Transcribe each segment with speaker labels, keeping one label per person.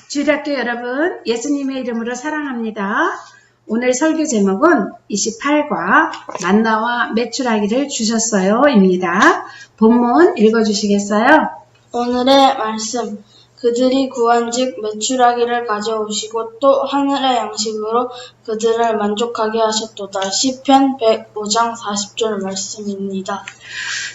Speaker 1: 주일학교 여러분, 예수님의 이름으로 사랑합니다. 오늘 설교 제목은 28과 만나와 메추라기를 주셨어요 입니다. 본문 읽어주시겠어요?
Speaker 2: 오늘의 말씀. 그들이 구한즉 메추라기를 가져오시고 또 하늘의 양식으로 그들을 만족하게 하셨도다. 시편 105장 40절 말씀입니다.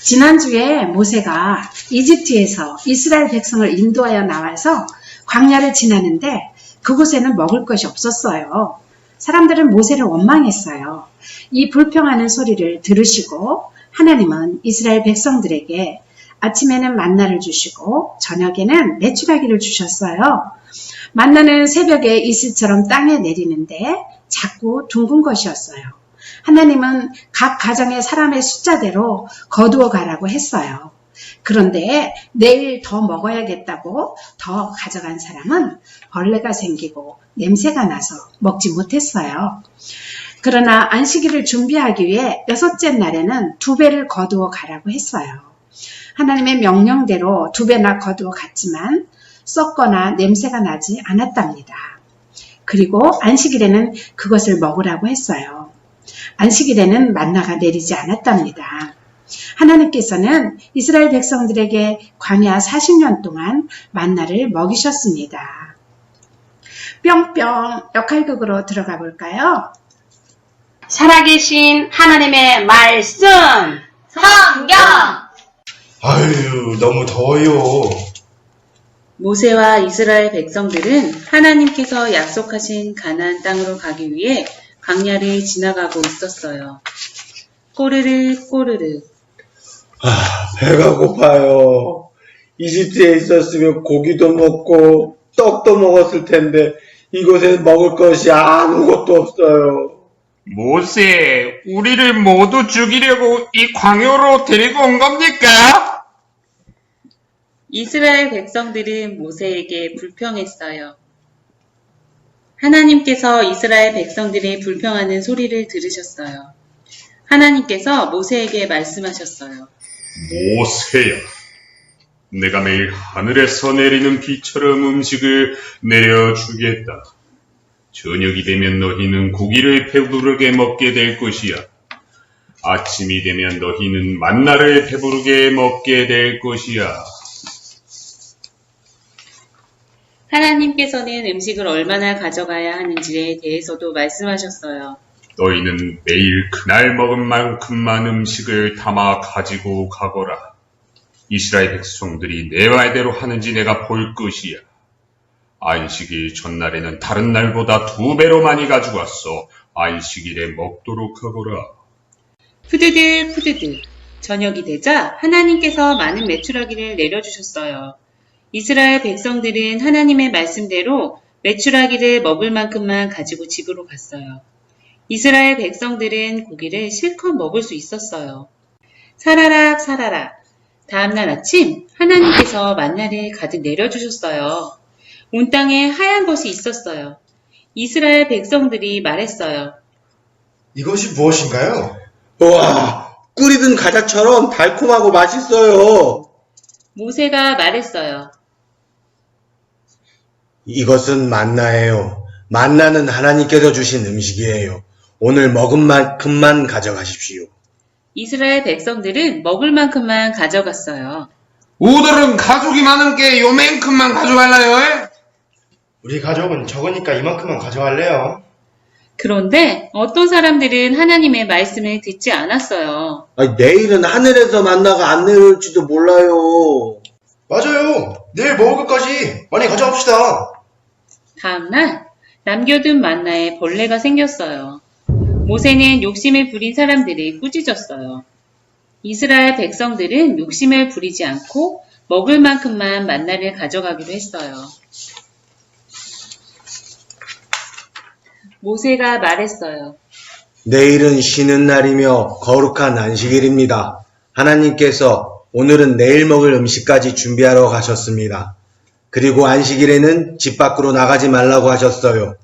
Speaker 1: 지난주에 모세가 이집트에서 이스라엘 백성을 인도하여 나와서 광야를 지나는데 그곳에는 먹을 것이 없었어요. 사람들은 모세를 원망했어요. 이 불평하는 소리를 들으시고 하나님은 이스라엘 백성들에게 아침에는 만나를 주시고 저녁에는 메추라기를 주셨어요. 만나는 새벽에 이슬처럼 땅에 내리는데 작고 둥근 것이었어요. 하나님은 각 가정의 사람의 숫자대로 거두어 가라고 했어요. 그런데 내일 더 먹어야겠다고 더 가져간 사람은 벌레가 생기고 냄새가 나서 먹지 못했어요. 그러나 안식일을 준비하기 위해 6째 날에는 2배를 거두어 가라고 했어요. 하나님의 명령대로 2배나 거두어 갔지만 썩거나 냄새가 나지 않았답니다. 그리고 안식일에는 그것을 먹으라고 했어요. 안식일에는 만나가 내리지 않았답니다. 하나님께서는 이스라엘 백성들에게 광야 40년 동안 만나를 먹이셨습니다. 뿅뿅 역할극으로 들어가 볼까요?
Speaker 3: 살아계신 하나님의 말씀 성경.
Speaker 4: 아유, 너무 더워요.
Speaker 5: 모세와 이스라엘 백성들은 하나님께서 약속하신 가나안 땅으로 가기 위해 광야를 지나가고 있었어요. 꼬르르 꼬르르.
Speaker 4: 배가 고파요. 이집트에 있었으면 고기도 먹고 떡도 먹었을 텐데 이곳에 먹을 것이 아무것도 없어요.
Speaker 6: 모세, 우리를 모두 죽이려고 이 광야로 데리고 온 겁니까?
Speaker 5: 이스라엘 백성들은 모세에게 불평했어요. 하나님께서 이스라엘 백성들이 불평하는 소리를 들으셨어요. 하나님께서 모세에게 말씀하셨어요.
Speaker 6: 모세야, 내가 매일 하늘에서 내리는 비처럼 음식을 내려주겠다. 저녁이 되면 너희는 고기를 배부르게 먹게 될 것이야. 아침이 되면 너희는 만나를 배부르게 먹게 될 것이야.
Speaker 5: 하나님께서는 음식을 얼마나 가져가야 하는지에 대해서도 말씀하셨어요.
Speaker 6: 너희는 매일 그날 먹은 만큼만 음식을 담아 가지고 가거라. 이스라엘 백성들이 내 말대로 하는지 내가 볼 것이야. 안식일 전날에는 다른 날보다 2배로 많이 가지고 왔어. 안식일에 먹도록 하거라.
Speaker 5: 푸드득 푸드득. 저녁이 되자 하나님께서 많은 메추라기를 내려주셨어요. 이스라엘 백성들은 하나님의 말씀대로 메추라기를 먹을 만큼만 가지고 집으로 갔어요. 이스라엘 백성들은 고기를 실컷 먹을 수 있었어요. 사라락 사라락. 다음날 아침 하나님께서 만나를 가득 내려주셨어요. 온 땅에 하얀 것이 있었어요. 이스라엘 백성들이 말했어요.
Speaker 4: 이것이 무엇인가요? 우와, 꿀이든 과자처럼 달콤하고 맛있어요.
Speaker 5: 모세가 말했어요.
Speaker 7: 이것은 만나예요. 만나는 하나님께서 주신 음식이에요. 오늘 먹은 만큼만 가져가십시오.
Speaker 5: 이스라엘 백성들은 먹을 만큼만 가져갔어요.
Speaker 6: 우들은 가족이 많은 게 요만큼만 가져갈라요?
Speaker 4: 우리 가족은 적으니까 이만큼만 가져갈래요.
Speaker 5: 그런데 어떤 사람들은 하나님의 말씀을 듣지 않았어요.
Speaker 7: 내일은 하늘에서 만나가 안 내려올지도 몰라요.
Speaker 4: 맞아요. 내일 먹을 것까지 많이 가져갑시다.
Speaker 5: 다음날 남겨둔 만나에 벌레가 생겼어요. 모세는 욕심을 부린 사람들을 꾸짖었어요. 이스라엘 백성들은 욕심을 부리지 않고 먹을 만큼만 만나를 가져가기로 했어요. 모세가 말했어요.
Speaker 7: 내일은 쉬는 날이며 거룩한 안식일입니다. 하나님께서 오늘은 내일 먹을 음식까지 준비하러 가셨습니다. 그리고 안식일에는 집 밖으로 나가지 말라고 하셨어요.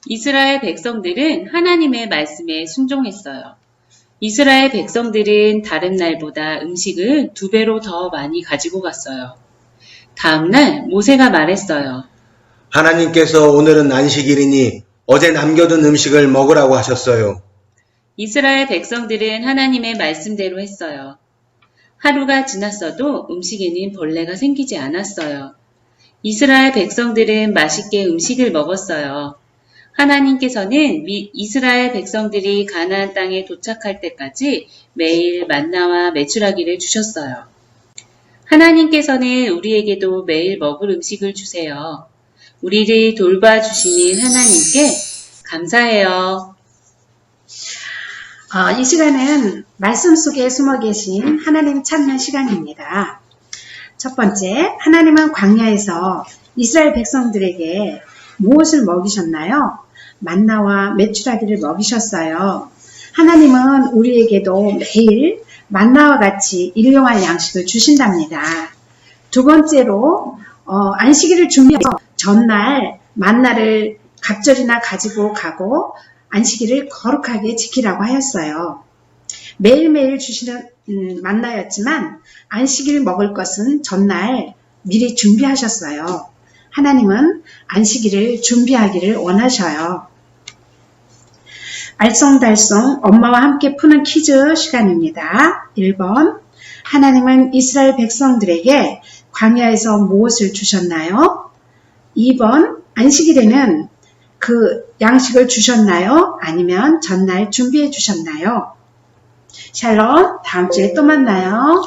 Speaker 5: 이스라엘 백성들은 하나님의 말씀에 순종했어요. 이스라엘 백성들은 다른 날보다 음식을 2배로 더 많이 가지고 갔어요. 다음날 모세가 말했어요.
Speaker 7: 하나님께서 오늘은 안식일이니 어제 남겨둔 음식을 먹으라고 하셨어요.
Speaker 5: 이스라엘 백성들은 하나님의 말씀대로 했어요. 하루가 지났어도 음식에는 벌레가 생기지 않았어요. 이스라엘 백성들은 맛있게 음식을 먹었어요. 하나님께서는 이스라엘 백성들이 가나안 땅에 도착할 때까지 매일 만나와 메추라기를 주셨어요. 하나님께서는 우리에게도 매일 먹을 음식을 주세요. 우리를 돌봐주시는 하나님께 감사해요.
Speaker 1: 이 시간은 말씀 속에 숨어 계신 하나님 찾는 시간입니다. 첫 번째, 하나님은 광야에서 이스라엘 백성들에게 무엇을 먹이셨나요? 만나와 메추라기를 먹이셨어요. 하나님은 우리에게도 매일 만나와 같이 일용할 양식을 주신답니다. 두 번째로 안식일을 준비해서 전날 만나를 각절이나 가지고 가고 안식일을 거룩하게 지키라고 하였어요. 매일매일 주시는 만나였지만 안식일 먹을 것은 전날 미리 준비하셨어요. 하나님은 안식일을 준비하기를 원하셔요. 알쏭달쏭 엄마와 함께 푸는 퀴즈 시간입니다. 1번, 하나님은 이스라엘 백성들에게 광야에서 무엇을 주셨나요? 2번, 안식일에는 그 양식을 주셨나요? 아니면 전날 준비해 주셨나요? 샬롬, 다음 주에 또 만나요.